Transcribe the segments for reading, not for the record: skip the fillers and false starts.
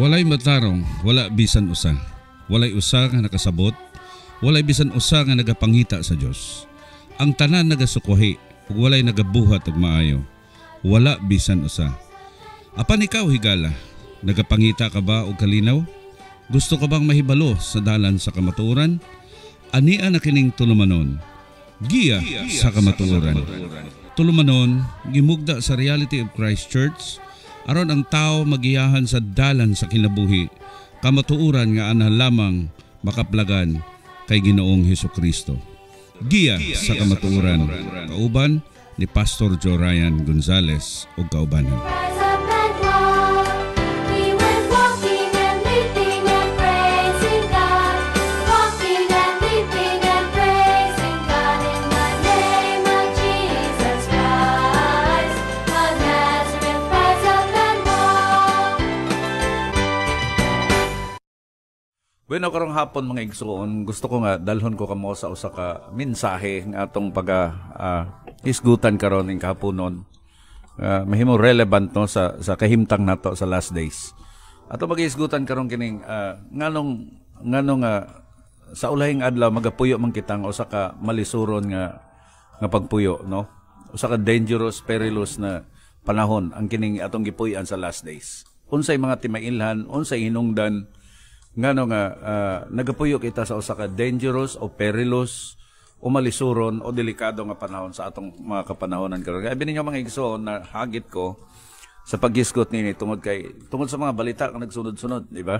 Walay matarong, wala bisan usa. Walay usa nga nakasabot, walay bisan usa nga nagapangita sa Dios. Ang tanan nagasukwahi, ug walay nagabuhat og maayo. Wala bisan usa. Apan ikaw higala, nagapangita ka ba og kalinaw? Gusto ka bang mahibalo sa dalan sa kamatuoran? Ania na kining tulumanon. Giya sa kamatuoran. Tulumanon, gimugda sa Reality of Christ Church, aron ang tao magiyahan sa dalan sa kinabuhi, kamatuoran nga ana lamang makaplagan kay Ginoong Hesukristo. Giya sa kamatuoran. Kauban ni Pastor Joe Ryan Gonzales ug kaubanan. Bueno, karong hapon mga igsoon, gusto ko nga dalhon ko kamo sa usa ka mensahe nga atong isgutan karon ning kahaponon. Mahimo relevant no sa kahimtang nato sa last days. Ato mag-isgutan karon kining nganong sa ulahing adlaw magapuyo man kitang usa ka malisuron nga pagpuyo no. Usa ka dangerous, perilous na panahon ang kining atong gipuy-an sa last days. Unsay mga timailhan, unsay hinungdan ngano nga nagapuyo kita sa usa ka dangerous o perilous o malisuron o delikado nga panahon sa atong mga kapanahonan karon. Abi ninyo mga igsoon na hagit ko sa paghisgot nini tungod sa mga balita nga nagsunod-sunod, di ba?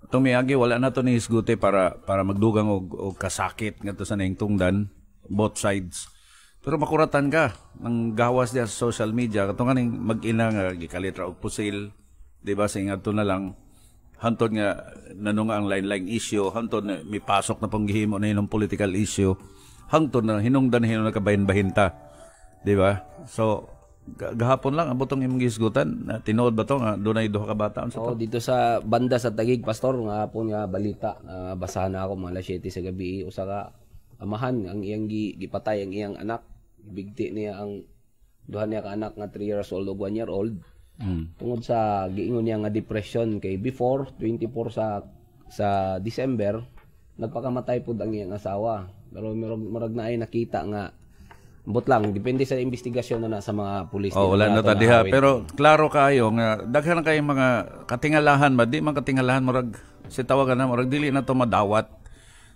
Atong miagi wala na to ni hisgote para magdugang og kasakit ngadto sa nahingtungdan both sides. Pero makuratan ka ng gawas diya sa social media katong kaning mag-ina nga gikalitra og pusil, di ba? Sa ingadto na lang hantod nga nanunga ang line issue, hantod na may pasok na panggihimo na yun political issue, hantod na hinungdan na kabahin-bahin ta. Di ba? So, gahapon lang, abotong imong gisgutan, tinuod ba to nga dunay duha ka bata? Dito sa banda sa Taguig, Pastor, nga hapon nga balita, basahan na ako mga 7 sa gabi, usa ka amahan, ang iyang gipatay ang iyang anak, ibigti niya ang duha niya ka anak nga 3 years old o 1 year old. Tungod sa giingon niya nga depression kay before 24 sa December nagpakamatay pud ang iyang asawa, pero murag na ay nakita nga but lang depende sa investigasyon na sa mga pulis. Wala na ta diha, pero klaro kayo nga daghan kay mga katingalahan di man katingalahan murag si tawagan na murag dili na to madawat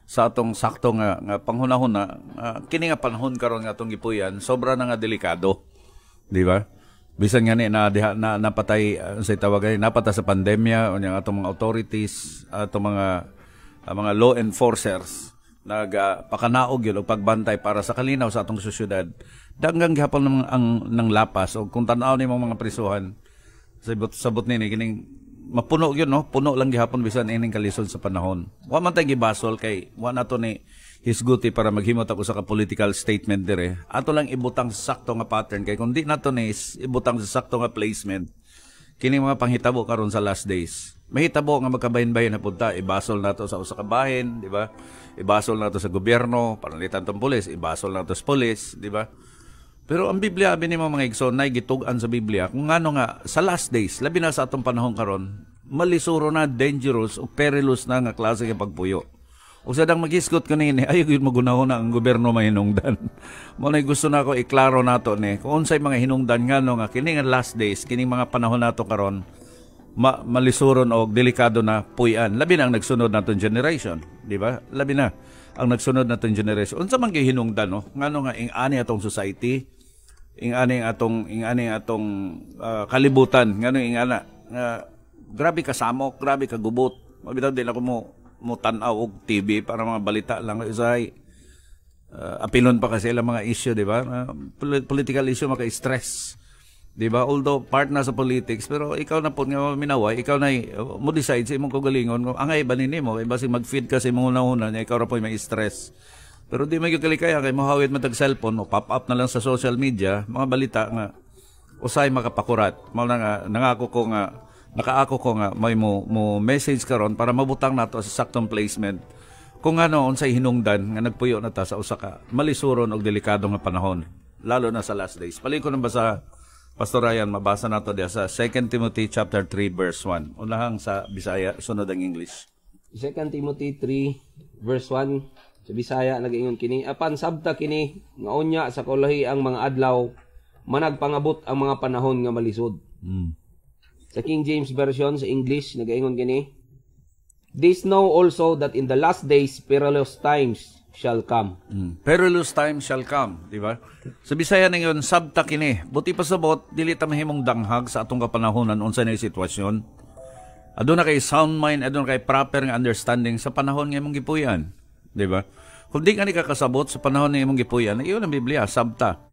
sa atong sakto nga panghunahon na kini nga panahon karon nga atong gipuyan sobra na nga delikado, di ba? Bisan nga ni napatay sa tawagan napata sa pandemya unyang atong mga authorities, atong mga law enforcers nagpakanaog yun o pagbantay para sa kalinaw sa atong sosyedad. Daggang gihapon ng lapas o kung tanaw ni mga prisuhan sabot nini kining mapuno yun no, puno lang gihapon bisan ining kalisod sa panahon. Wa man tay gibasol kay wa nato ni hisguti para maghimot ako sa political statement dire. Ato lang ibutang sa sakto nga pattern kay kundi nato ni ibutang sa sakto nga placement kini mga panghitabo karon sa last days. Mahitabo nga magkabahin-bahin na punta, ibasol nato sa usa ka bahin, di ba? Ibasol nato sa gobyerno, panalitan tong pulis, ibasol nato sa pulis, di ba? Pero ang Biblia abi nimo mga igsoon nay gitug-an sa Biblia kung ngano nga sa last days, labi na sa atong panahon karon, malisuro na, dangerous o perilous na nga klase nga pagpuyo. O sadang maghisgot ko nini, ayaw yun magunahon na ang gobyerno mahinungdan. Muna gusto na ako iklaro nato ni, kung unsay mga hinungdan nga no nga, kining last days, kining mga panahon nato karon malisuron o delikado na puyan. Labi na ang nagsunod natong generation, di ba? Labi na ang nagsunod natong generation. Unsa man kay hinungdan no? Ngano nga ing ani atong society, ing ani atong kalibutan, ngano ing ana grabe ka samok, grabe ka gubot. Mabitaw din ako mo tanaw og TV para mga balita lang usay apilon pa kasi ilang mga issue, di ba? Political issue maka-stress, di ba? Although part na sa politics, pero ikaw na po nga minaway, ikaw na mo decide sa imong kagalingon kung angay ba nimo, iba si mag-feed ka sa imong una ikaw ra po may stress. Pero di may kalikaya kay mohawit matag cellphone o pop up na lang sa social media mga balita nga usay makapakurat. Mao na nga nakaako ko nga may mo message karon para mabutang nato sa saktong placement kung ano unsay hinungdan nga nagpuyo na ta sa usa ka malisuron og delikado nga panahon lalo na sa last days. Paliko na ba sa Pastor Ryan, mabasa nato diya sa 2 Timothy chapter 3 verse 1. Unahang sa Bisaya, sunod ang English. 2 Timothy 3 verse 1 sa Bisaya nagaingon kini, apan sabta kini nga unya sa kaulahi ang mga adlaw managpangabot ang mga panahon nga malisod. Sa King James version sa English nagaingon kini, this know also that in the last days perilous times shall come. Perilous time shall come, di ba? Sa Bisaya na yun, sabta kini. Buti pa sabot, dili ta mahimong danghag sa atong kapanahonan unsa na sitwasyon. Aduna kay sound mind, aduna kay proper nga understanding sa panahon nga imong gipuy-an, di ba? Kung di ka ni kakasabot sa panahon nga imong gipuy-an, iyon ang Biblia, sabta.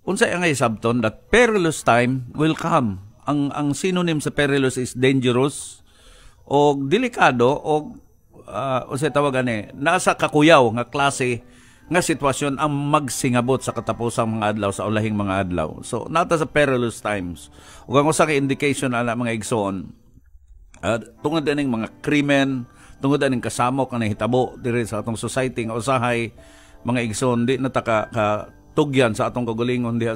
Unsa nga sabton that perilous time will come. Ang synonym sa perilous is dangerous o delikado o usay tawagan nasa kakuyaw nga klase nga sitwasyon ang magsingabot sa katapusang mga adlaw sa ulahing mga adlaw. So nata sa perilous times. Ug ang usa ka indication ana mga igsoon tungod aning mga krimen, tungod aning kasamok nga nahitabo diri sa atong society nga usahay mga igsoon di na ta ka tugyan sa atong kagalingon diha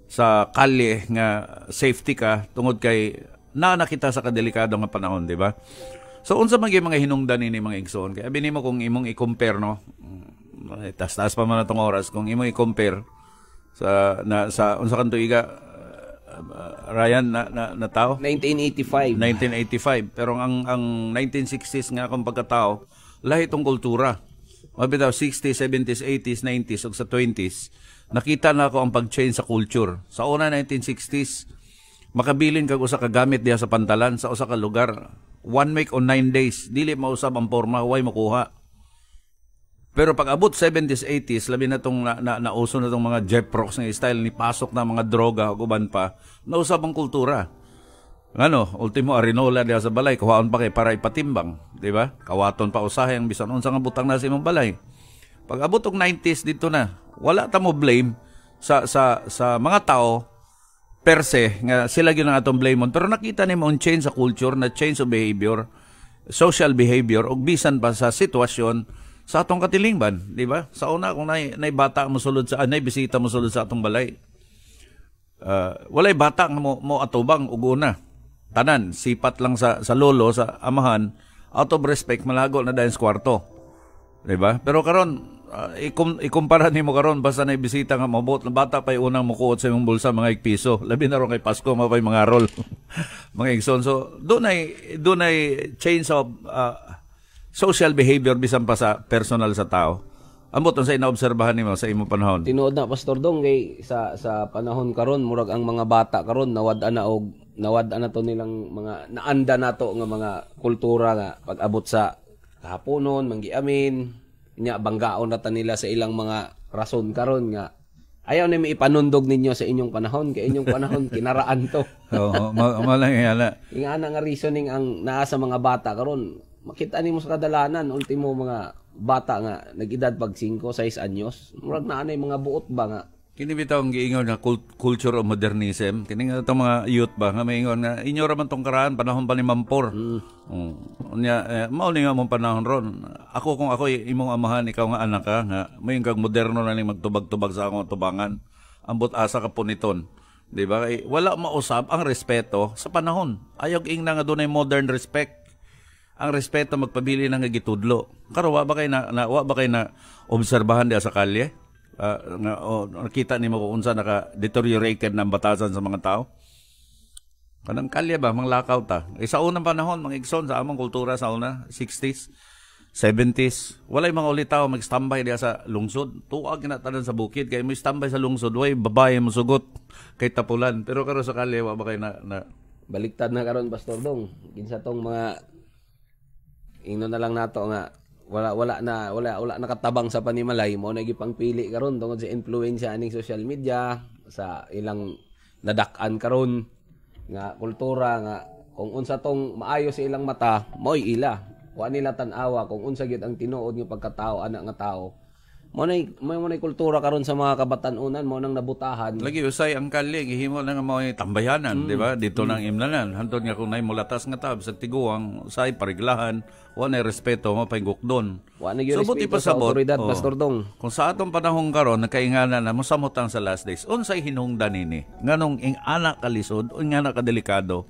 sa kalye nga safety ka tungod kay nakita sa kadelikado nga panahon, di ba? So, unsa man mga hinungdan ini mga igsoon? Kaya abin mo kung imong i-compare, no? Taas pa man itong oras. Kung imong i-compare sa unsa kan tuiga, Ryan, na tao? 1985. 1985. Pero ang 1960s nga akong pagkatao, lahi itong kultura. Mabitaw, 60s, 70s, 80s, 90s, o sa 20s, nakita na ako ang pag-change sa culture. Sa una 1960s, makabilin kag usa ka gamit diha sa pantalan sa usa ka lugar. 1 week o 9 days, dili mausab ang porma, huwag makuha. Pero pag abot 70s, 80s, labi na itong nauso na itong mga Jeprox ng style, ni pasok na mga droga o guban pa, nausab ang kultura. Ultimo, arinola diha sa balay, kuhaon pa kay para ipatimbang, di ba? Kawaton pa usahay ang bisan unsa nga butang na sa imong balay. Pag abot og 90s dito na, wala ta mo blame sa mga tao per se, nga sila yun ang atong blame on. Pero nakita nimo ang change sa culture, na change of behavior, social behavior, o bisan pa sa sitwasyon sa atong katilingban, di ba? Sa una, kung nay bata mo sulod sa, nay bisita mo sulod sa atong balay, walay bata nga mo atubang ug una. Tanan, sipat lang sa lolo, sa amahan, out of respect, malago na dahil sa kwarto. Di ba? Pero karon ikumpara nimo karon basta na bisita nga mabot na bata pay unang mukuot sa imong bulsa mga igpiso, labi na ron kay Pasko mapay mga roll mga igsoon. So dunay change of social behavior bisan pa sa personal sa tao. Ambot sa inaobserbahan nimo sa imong panahon? Tinuod na Pastor Dong kay sa panahon karon murag ang mga bata karon nawad-an na to nilang mga naanda nato nga mga kultura nga pag-abot sa kahaponon manggiamin nya banggaon na ta nila sa ilang mga rason karon nga ayaw na ipanundog ninyo sa inyong panahon kay inyong panahon kinaraan to. Oo, malangala. Ingana nga reasoning ang naa sa mga bata karon makita nimo sa kadalanan ultimo mga bata nga nag-edad pag 5, 6 anyos murag naa na mga buot ba nga Kini bitaw ang giingon nga culture of modernism. Kini nga itong mga youth ba nga maingon nga inyo ra man tong karaan panahon pa ni Mampor. Unya mao ni nga mong panahon ron. Ako kung ako imong amahan ikaw nga anak ka nga mayon kag moderno na ning magtubag-tubag sa akong tubangan. Ambot asa ka puniton. Di ba? Wala mausab ang respeto sa panahon. Ayaw ing na nga dunay modern respect. Ang respeto magpabili na nga gitudlo. Karo wa ba kay na obserbahan diha sa kalye? Nakita nimo kung unsa naka-deteriorated ng batasan sa mga tao. Kanang kalye ba, manglakaw ta. Sa unang panahon, mga igsoon sa among kultura sa una, 60s, 70s, walay mga ulitaw mag-standby diya sa lungsod. Tuwag kinatanan sa bukid, kaya mo standby sa lungsod, way babae mo sugot kay tapulan. Pero karo sa kalye, wa ba kayo na... Baliktad na karon Pastor Dong. Kinsa tong mga... Ingno na lang nato nga wala nakatabang sa panimalay mo na gipangpili karon tungod sa influensya aning social media sa ilang nadak-an karon nga kultura nga kung unsa tong maayo sa ilang mata mo'y ila wa nila tan-awa kung unsa gyud ang tinuod nga pagkatao ana nga tao mo nay kultura karon sa mga kabatan-unan mo nang nabutahan. Lagi usay ang kalye gihimo na nga mao tambayanan, di ba? Dito nang imnanan. Hantod nga kung nay mulatas nga tab sa tiguang usay pariglahan, wa nay respeto mo paingukdon. Wa na gyud buti respeto sa pasabot, otoridad, oh. Pastor Dong. Kung sa atong panahon karon nakaingana na mosamutang sa last days, unsay hinungdan nini? Nganong ing anak kalisod o ing anak kadelikado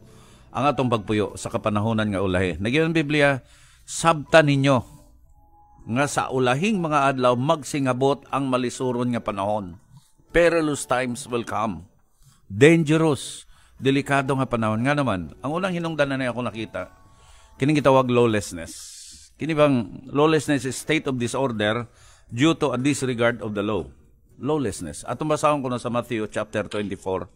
ang atong pagpuyo sa kapanahonan nga ulahi. Nagyan Biblia, sabtan ninyo nga sa ulahing mga adlaw magsingabot ang malisuron nga panahon. Perilous times will come. Dangerous, delikado nga panahon. Nga naman, ang unang hinungdanan na ako nakita, kining gitawag lawlessness. Kini bang lawlessness is state of disorder due to a disregard of the law. Lawlessness. Atong basahon ko na sa Matthew chapter 24,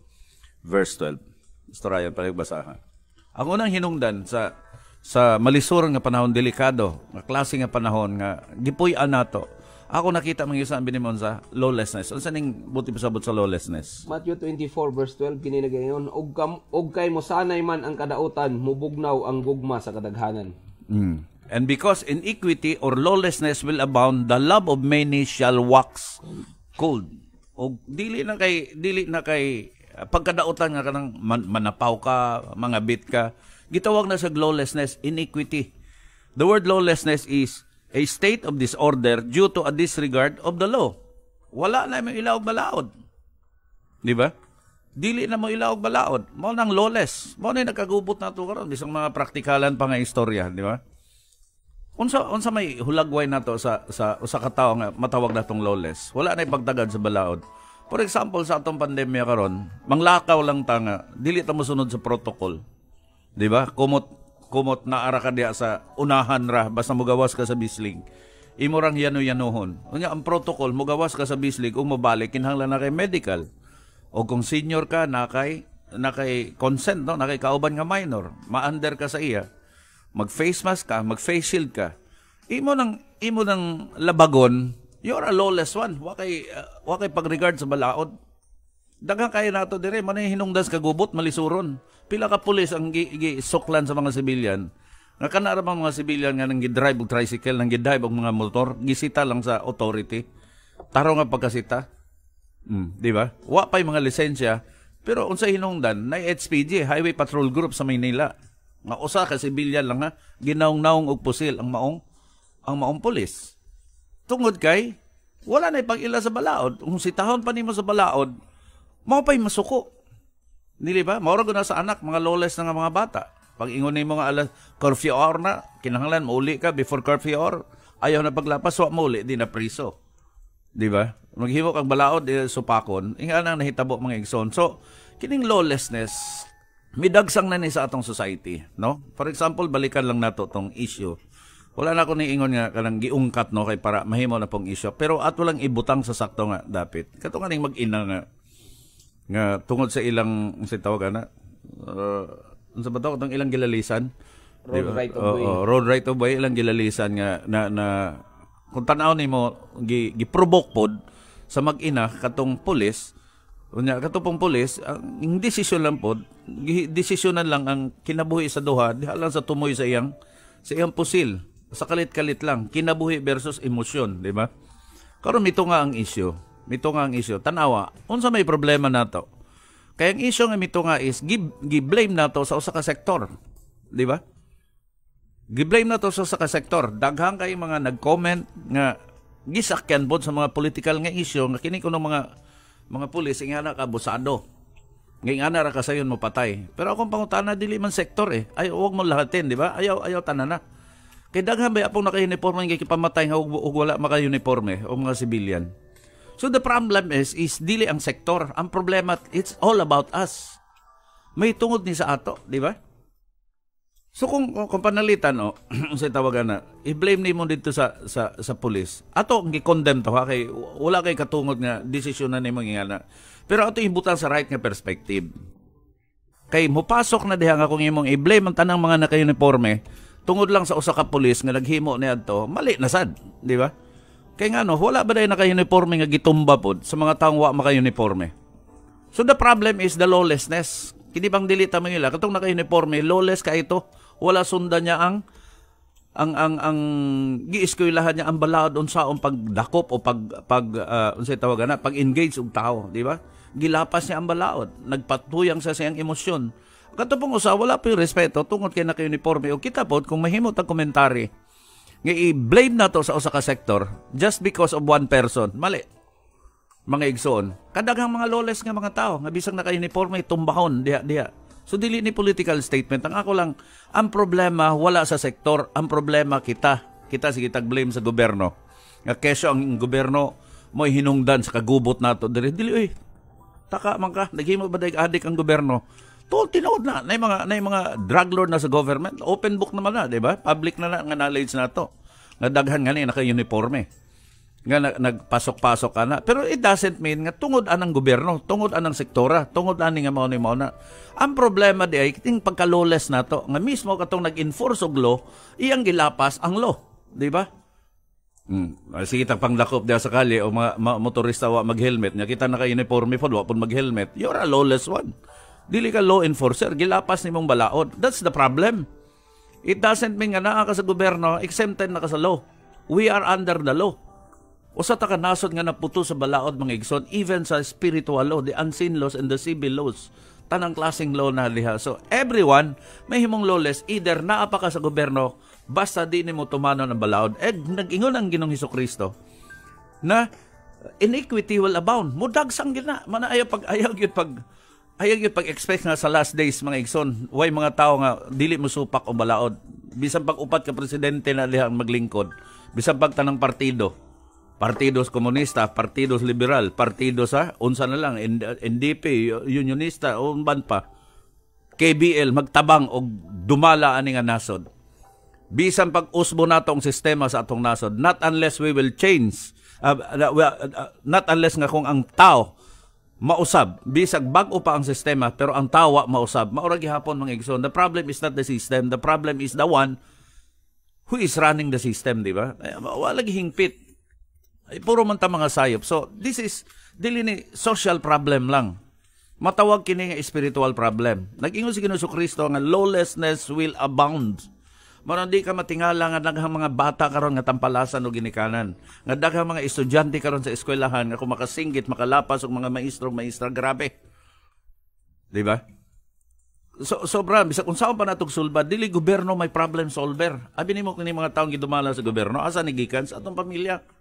verse 12. Istoryan, paligbasahan. Ang unang hinungdan sa malisuron nga panahon, delikado, nga klase nga panahon, nga gipuy-an nato. Ako nakita mga isang binimon sa lawlessness. Ano ning buti pasabot sa lawlessness? Matthew 24 verse 12 kini nagayon, og kay mo sanay man ang kadautan, mubugnaw ang gugma sa kadaghanan. And because iniquity or lawlessness will abound, the love of many shall wax cold. Og dili na kay pagkadautan nga kanang manapaw ka, mga bit ka. Gitawag na sa lawlessness, iniquity. The word lawlessness is a state of disorder due to a disregard of the law. Wala na mo ilaog balaod. Di ba? Dili na mo ilaog balaod. Mao nang lawless. Mao na nakagubot na to karon bisang mga praktikalan pa nga istorya, di ba? Unsa may hulagway nato sa ka tawo nga matawag natong lawless. Wala na ipagtagad sa balaod. For example, sa atong pandemya karon, manglakaw lang ta nga dili ta mosunod sa protocol. Di ba? Kumot na ara ka diya sa unahan ra basta mugawas ka sa bislig. Imo rang yano-yanuhon. Unya ang protocol mugawas ka sa bislig ug mobalik kinahanglan na kay medical. O kung senior ka nakay consent no, nakay kauban nga minor, ma-under ka sa iya. Mag-face mask ka, mag-face shield ka. Imo nang labagon, you're a lawless one. Wa kay pagregard sa balaod. Daghang kay nato dire man hinungdas ka gubot malisuron. Pila ka pulis ang gisuklan sa mga sibilyan. Nga kanara mga sibilyan nga nang gidrive og tricycle, nang gidrive og mga motor, gisita lang sa authority. Taro nga pagkasita. Di ba? Wa pay mga lisensya, pero unsa hinungdan na HPG, Highway Patrol Group sa Maynila. Nga usa ka sibilyan lang nga ginaong-naong og pusil ang maong pulis. Tungod kay wala na ipag-ila sa balaod. Kung sitahon pa nimo sa balaod, mao pay masuko. Dili ba? Maura na sa anak, mga lawless na nga mga bata. Pag ingon ni mga alas, curfew hour na, kinahanglan, mauli ka before curfew hour. Ayaw na paglapas, wak mauli, di na priso. Di ba? Maghimo kang balaod, supakon, inga nang nahitabo mga igsoon. So, kining lawlessness, midagsang na ni sa atong society. No? For example, balikan lang nato tong issue. Wala na ko ni ingon nga kanang giungkat no kay para mahimo na pong issue. Pero ato lang ibutang sa sakto nga dapit. Kato nga ning mag-ina nga tungod sa ilang sa tawag na unsa ba to tong ilang gilalisan road right of way. Road right of way ilang gilalisan nga na kung tan-aw nimo gi-provoke pod sa mag-ina katong pulis unya katong pulis ang desisyon lang pod desisyonan lang ang kinabuhi sa duha diha lang sa tumoy sa iyang pusil sa kalit-kalit lang kinabuhi versus emosyon, di ba? Karon mito nga ang issue. Tanawa, unsa may problema nato? Kaya ang issue nga mito nga is gi-blame nato sa usa ka sektor, di ba? Gi-blame nato sa usa ka sektor. Daghang kay mga nag-comment nga gisakyan pod sa mga political nga issue nga kini kuno mga pulis ingana ka abusado. Ngingana ra ka sayon mo patay. Pero akong pangutana dili man sektor Ay wag mo lahatin, di ba? Ayaw tanana. Kay daghan ba apong naka-uniforme nga gipamatay nga ug wala maka-uniforme o mga civilian. So the problem is dili ang sektor. Ang problema, it's all about us. May tungod ni sa ato, di ba? So kung panalitan, sa tawagan na, i-blame ni mo dito sa pulis. Ato, ang gi-condemn to, kay wala kay katungod nga desisyon na ni mo nga. Pero ato ibutan sa right nga perspective. Kay mupasok na diha nga kung imong i-blame ang tanang mga naka-uniforme, tungod lang sa usa ka pulis nga naghimo niadto, mali na sad, di ba? Kaya nga wala ba dayon naka-uniforme nga gitumba pod sa mga taong wa maka-uniforme? So the problem is the lawlessness. Kini bang dili ta Manila katong naka-uniforme, lawless ka ito. Wala sundan niya ang ang gieskwelahan niya ang balaod unsaon pagdakop o unsay tawagan na pag-engage og tao, di ba? Gilapas niya ang balaod, nagpatuyang sa siyang emosyon. Katupong usa wala pa respeto tungod kay naka-uniforme o kita pod kung mahimot ang komentary nga i-blame na to sa usa ka sektor just because of one person. Mali. Mga igsoon, kadaghang mga lawless nga mga tao nga bisag naka-uniforme tumbahon diha. So dili ni political statement. Ang ako lang, ang problema wala sa sektor, ang problema kita. Kita sige tag-blame sa gobyerno. Nga kesyo ang gobyerno mo'y hinungdan sa kagubot nato dili taka man ka, naghimo ba daig adik ang gobyerno? Tinuod na nay mga drug lord na sa government, open book naman na, di ba? Public na nga knowledge na to. Nga daghan nga ni naka-uniforme. Nga nagpasok-pasok ka na. Pero it doesn't mean nga tungod anang gobyerno, tungod anang sektora, tungod ani nga mao na. Ang problema di ay kiting pagka-lawless na to, nga mismo katong nag-enforce og law, iyang gilapas ang law, di ba? Sige tang panglakop diya sa kalye o mga motorista wa mag-helmet, nya kita naka-uniforme pod wa pud mag-helmet. You're a lawless one. Dili ka law enforcer, gilapas nimong balaod. That's the problem. It doesn't mean nga naa ka sa gobyerno, exempted na ka sa law. We are under the law. Usa ta ka nasod nga naputo sa balaod mga igsoon, even sa spiritual law, the unseen laws and the civil laws. Tanang klaseng law na diha. So everyone may himong lawless, either naa pa ka sa gobyerno basta di nimo tumano ng balaod. Nag-ingon ang Ginoong Hesukristo na iniquity will abound. Mudagsang gina. Ayaw pag-expect na sa last days mga igsoon, way mga tao nga dili mo supak o balaod. Bisan pag-upat ka presidente na dihang maglingkod. Bisan pag tanang partido. Partidos Komunista, Partidos Liberal, Partidos unsa na lang, NDP, Unionista, unban pa. KBL, magtabang o dumala ani nga nasod. Bisan pag-usbo nato ang sistema sa atong nasod, not unless we will change, not unless nga kung ang tao mausab, bisag bag-o pa ang sistema, pero ang tao mausab, maura gihapon mga igsoon. The problem is not the system, the problem is the one who is running the system, di ba? Wala gihingpit. Puro man ta mga sayop. So, this is, dili ni social problem lang. Matawag kini nga spiritual problem. Nag-ingon si Ginoong Jesucristo nga lawlessness will abound. Maron di ka matingala nga daghang mga bata karon nga tampalasan o ginikanan. Nga daghang mga estudyante karon sa eskwelahan nga kung makasinggit, makalapas og mga maestra, grabe. Di ba? Sobra, bisa kung saan pa natong sulbad, dili gobyerno may problem solver. Abi nimo kini mga taong gidumala sa gobyerno, asa ni gikan sa atong pamilya.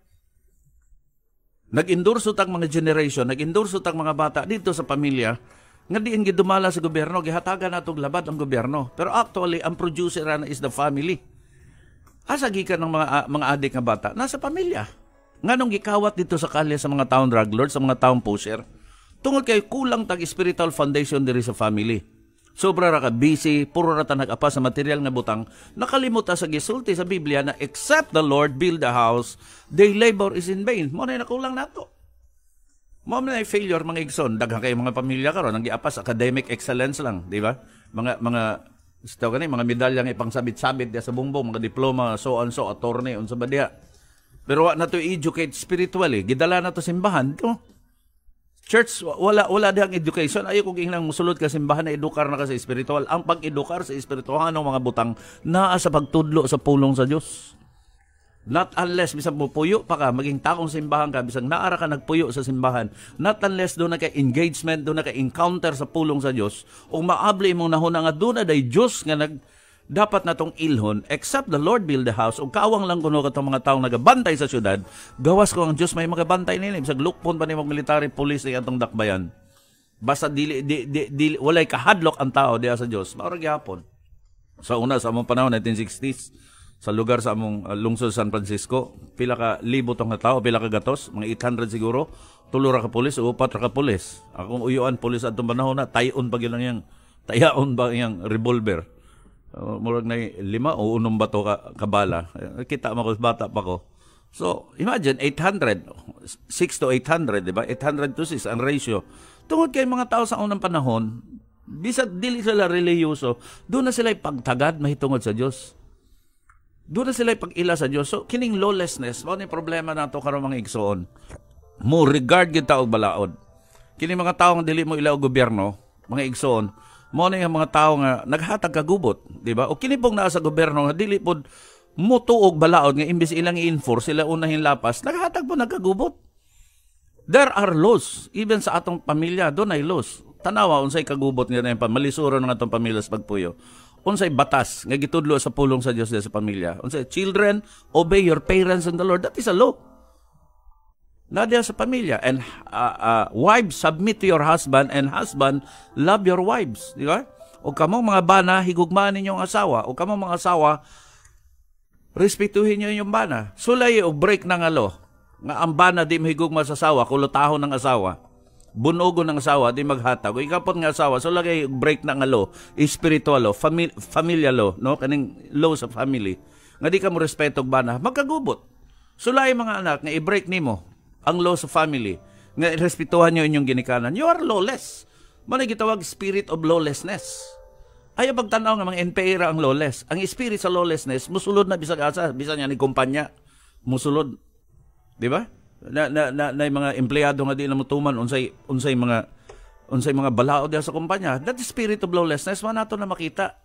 Nag-endorso tag mga generation, nag-endorso tag mga bata dito sa pamilya, nga diin gidumala sa gobyerno, gihatagan natong labad ang gobyerno. Pero actually, ang producer na is the family. Asa gikan ng mga adik nga bata? Nasa pamilya. Nganong gikawat dito sa kalye sa mga taong drug lord, sa mga taong pusher? Tungod kay kulang tag spiritual foundation diri sa family. Sobra ra ka busy, puro ra ta nag-apa sa material nga butang, nakalimuta sa gisulti sa Biblia na except the Lord build a house, their labor is in vain. Mo na nakulang nato. Mo na failure mga igsoon, daghang kay mga pamilya karon nang giapas academic excellence lang, di ba? Mga mga medalya nga ipangsabit-sabit sa bumbong, mga diploma, so on so, attorney unsa ba diha. Pero wa na to educate spiritually, gidala na to simbahan to. Church, wala dihang education. Ayaw kong inang musulod ka simbahan na edukar na ka sa espiritual. Ang pag-edukar sa espiritual ng mga butang naa sa pagtudlo sa pulong sa Diyos. Not unless bisag mo puyo pa ka, maging takong simbahan ka, bisag naara ka nagpuyo sa simbahan. Not unless doon na ka engagement, doon na ka encounter sa pulong sa Diyos. O maabli mong nahuna nga doon na day Diyos nga dapat natong ilhon, except the Lord build the house, o kawang lang kuno katong mga taong nagabantay sa syudad, gawas ko ang Diyos may magabantay nila. Bisag lukpon pa ni military police ni atong dakbayan. Basta walay kahadlok ang tao diya sa Diyos. Maurag yapon. Sa una, sa among panahon, 1960s, sa lugar sa among lungsod San Francisco, pila ka libo tong tao, pila ka gatos, mga 800 siguro, 3 ra ka pulis o 4 ra ka pulis. Akong uyuan pulis atong panahon na, tayon pa gyud yang tayaon ba yang revolver. Murag na 5 o 6 bato kabala. Kita mo ko bata pa ko. So, imagine 800, 6 to 800, di ba? 800 to 6 ang ratio. Tungod kay mga tao sa unang panahon, bisag dili sila relihiyoso, doon na sila pagtagad mahitungod sa Dios. Doon na sila pag-ila sa Dios. So, kining lawlessness, mao ni problema nato karon mga igsoon. Mo regard gyud ta og balaod. Kining mga tawo nga dili mo ila og gobyerno, mga igsoon, mo na yung mga tao nga naghatag kagubot, di ba? O kini pong naa sa gobyerno nga dili pod mutuog balaod nga imbis ilang i-enforce sila unahin lapas, naghatag po nagkagubot. There are laws, even sa atong pamilya, doon ay laws. Tanawa, unsay kagubot nga na yung malisuro ng atong pamilya sa pagpuyo. Unsay batas, nga gitudlo sa pulong sa Diyos sa pamilya. Unsay, children, obey your parents in the Lord. That is a law. Nadiya sa pamilya. And wives, submit to your husband, and husband, love your wives. Di ba? O kamong mga bana, higugmaan ninyong asawa. O kamong mga asawa, respetuhin nyo yung bana. Sulay o break ng alo. Nga ang bana di mahigugma sa asawa, kulutahon ng asawa. Bunogo ng asawa, di maghatag. O ikapot ng asawa, sulay break ng alo. Spiritual law, familial law, no? Kaning law sa family. Nga di ka mo respeto bana, magkagubot. Sulay mga anak, nga i-break nimo ang law sa family. Nga respetuhan nyo inyong ginikanan. You are lawless. Manay gitawag spirit of lawlessness. Ayaw pagtanaw nga mga NPA ang lawless. Ang spirit sa lawlessness, musulod na bisag asa, bisan niya ni kumpanya, musulod. Di ba? Na mga empleyado nga di na mutuman unsay mga balaod sa kumpanya. That is spirit of lawlessness, man nato na makita.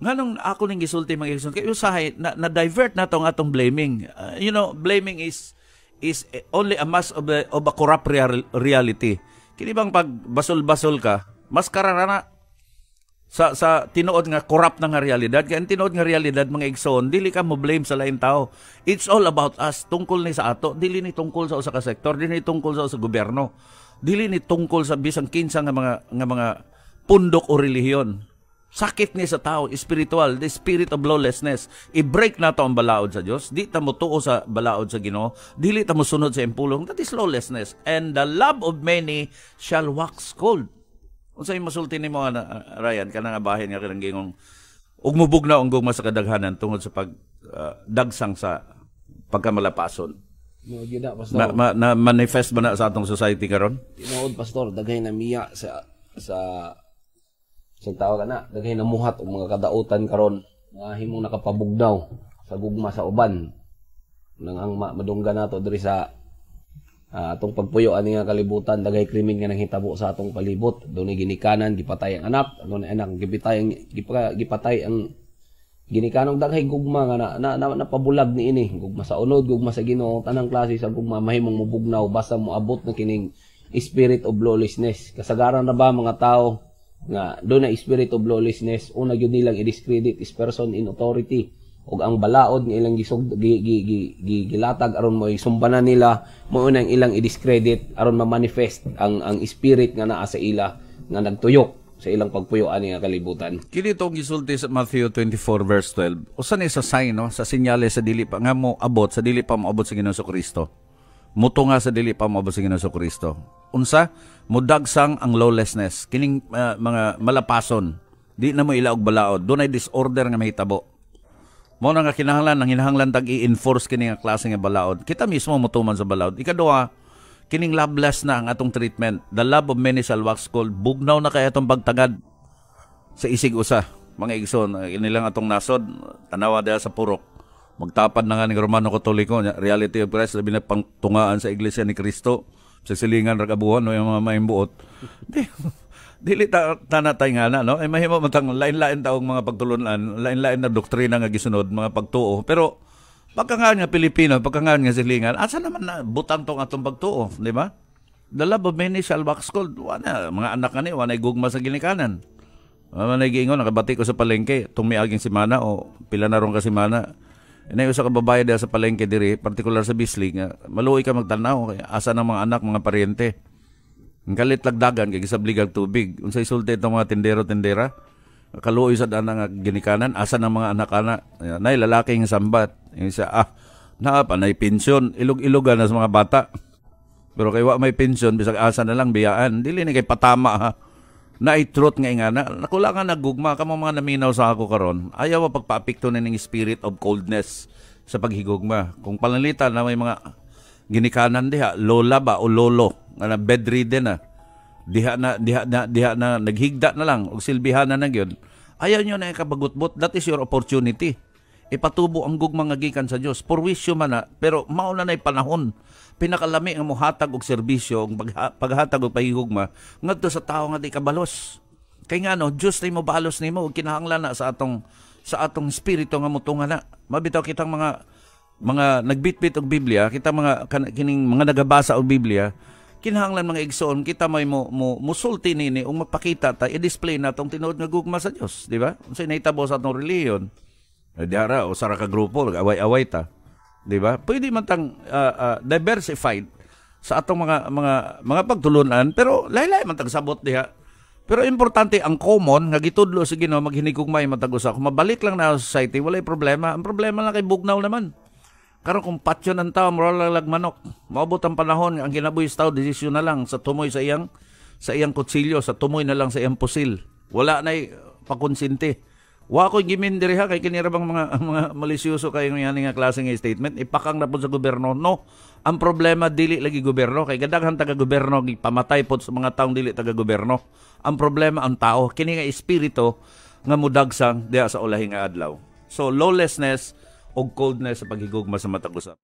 Nganong ako ning gisulti mga igsoon kay usahay na divert nato ang atong blaming. Blaming is only a mask of a corrupt reality. Kini bang pag basol-basol ka, mas kararana sa tinuod nga corrupt na nga realidad. Kaya ang tinuod nga realidad, mga igsoon, dili ka mo blame sa lain tao. It's all about us. Tungkol ni sa ato. Dili ni tungkol sa usa ka sektor. Dili ni tungkol sa gobyerno. Dili ni tungkol sa bisang kinsa nga mga pundok o relihiyon. Sakit ni sa tao, spiritual, the spirit of lawlessness. I-break na to ang balaod sa Diyos. Di ta mo tuo sa balaod sa Ginoo. Dili ta mo sunod sa impulong. That is lawlessness. And the love of many shall wax cold. Kung sa'yo masulti ni mo, Ryan, ka nga bahin nga kanang gingong ugmubog na unggong sa kadaghanan tungod sa pagdagsang sa pagkamalapason. Na-manifest ba na sa atong society karon? Tinuod, Pastor, daghay na miya sa tao ka na, daghay na muhat o mga kadautan karon nga himong nakapabugnaw sa gugma sa uban. Nang ang madungga nato diri sa atong pagpuyo ani nga kalibutan, daghay krimen nga nanghitabo sa atong palibot. Dunay ginikanan, gipatay ang anak, dunay anak gipatay ang ginikanong, daghay gugma nga napabulag ni ini. Gugma sa unod, gugma sa Ginoo, tanang klase sa gugma mahimong mubugnaw basta moabot na kining spirit of lawlessness. Kasagaran na ba mga tao nga dunay spirit of lawlessness, una gyud nilang i-discredit is person in authority. Og ang balaod nga ilang gilatag aron mo isumbanan nila, mo unang ilang i-discredit aron ma-manifest ang spirit nga naa sa ila nga nagtuyok sa ilang pagpuyo ani nga kalibutan. Kini tong gisulti sa Matthew 24 verse 12. Usa ni sa sign, no, sa senyales sa dili pa nga mo abot, sa dili pa moabot sa Ginoong Kristo. Muto nga sa dili pa moabot sa Ginoong Kristo. Unsa? Mudagsang ang lawlessness. Kining mga malapason. Di na mo ila og balaod. Dunay disorder nga mahitabo. Mo na nga kinahanglan tag i-enforce kini nga klase nga balaod. Kita mismo mutuman sa balaod. Ikaduha, kining loveless na ang atong treatment. The love of many shall wax cold. Bugnaw na kay atong pagtagad sa isig usa. Mga igsoon, inilang atong nasod, tanawa diha sa purok. Magtapad na nga ni Romano Katoliko, reality of Christ, labi na pangtungaan sa Iglesia ni Cristo. Sa silingan ragabuhan, no, yung mga maimbuot. Dili tanatay nga na, no? Ay mahimo matang lain-lain taong mga pagtulunan, lain-lain na doktrina nga gisunod, mga pagtuo. Pero pagkangaan nga Pilipino, pagkangaan nga silingan, asa naman na butang tong atong pagtuo, di ba? The love of many shall wax cold. Wana, mga anak kani, wanay gugma sa ginikanan. Wanay giingon, nakabati ko sa palengke, itong miaging simana o pila na ron ka simana. Inay usa ka babae diha sa palengke diri, partikular sa Bislig, nga maluoy ka magtanaw, kaya asa ng mga anak, mga paryente. Ang kalit lagdagan kay gisabligag tubig. Unsay sulti itong mga tindero-tindera? Kaluoy sa dana nga ginikanan, asa ng mga anak-anak. Nay lalaki nga sambat. Yung isa, panay pensyon, ilog-ilogan na sa mga bata. Pero kay wa may pensyon, bisag asa na lang biyaan. Dili ni kay patama ha. Na-truth nga ingana. Nakulangan nagugma ka mga naminaw sa ako karon. Ayaw pagpaapekto na ng spirit of coldness sa paghigugma. Kung palanlitan na may mga ginikanan diha, lola ba o lolo, nga bedridden na, diha na naghigda na lang og silbihan na gyud. Ayaw nyo na ikabagutbot. That is your opportunity. Ipatubo ang gugma nga gikan sa Dios. Purwisyo man na, pero mao na nay panahon. Pinakalami nga mohatag og serbisyo, ang paghatag og pahigugma ngadto sa tawo nga di kabalos. Kay nga no, Dios tay mo balos nimo og kinahanglan na sa atong sa atong espiritu nga mutunga na. Mabitaw kitang mga nagbitbit og Biblia, kita kining mga nagabasa og Biblia, kinahanglan mga igsoon kita may musulti nini ug magpakita ta i-display na tong tinuod nga gugma sa Dios, di ba? Unsay nahitabo sa atong relihiyon? Diara o sara ka grupo away-away ta, di ba? Pwede man tang diversified sa atong mga pagtulunan, pero lahi-lahi man tang sabot diha. Pero importante ang common nga gitudlo sa Ginoo maghinigugmay matag usa. Kung mabalik lang na sa society, walay problema. Ang problema lang kay bugnaw naman. Karon kung patyon ang tao, moral lang manok. Maabot ang panahon ang kinabuhi sa tao, desisyon na lang sa tumoy sa iyang kutsilyo, sa tumoy na lang sa iyang pusil. Wala na pakonsinti. Wa ko gimin diri ha kay kinira bang mga malisyoso kay ngani nga klase nga statement ipakang na pud sa gobyerno. No. Ang problema dili lagi gobyerno kay gadaghan taga gobyerno gipamatay pod sa mga taong dili taga gobyerno. Ang problema ang tao kini nga espiritu nga mudagsang diha sa ulahi nga adlaw. So lawlessness o coldness sa paghigugma sa matag usap.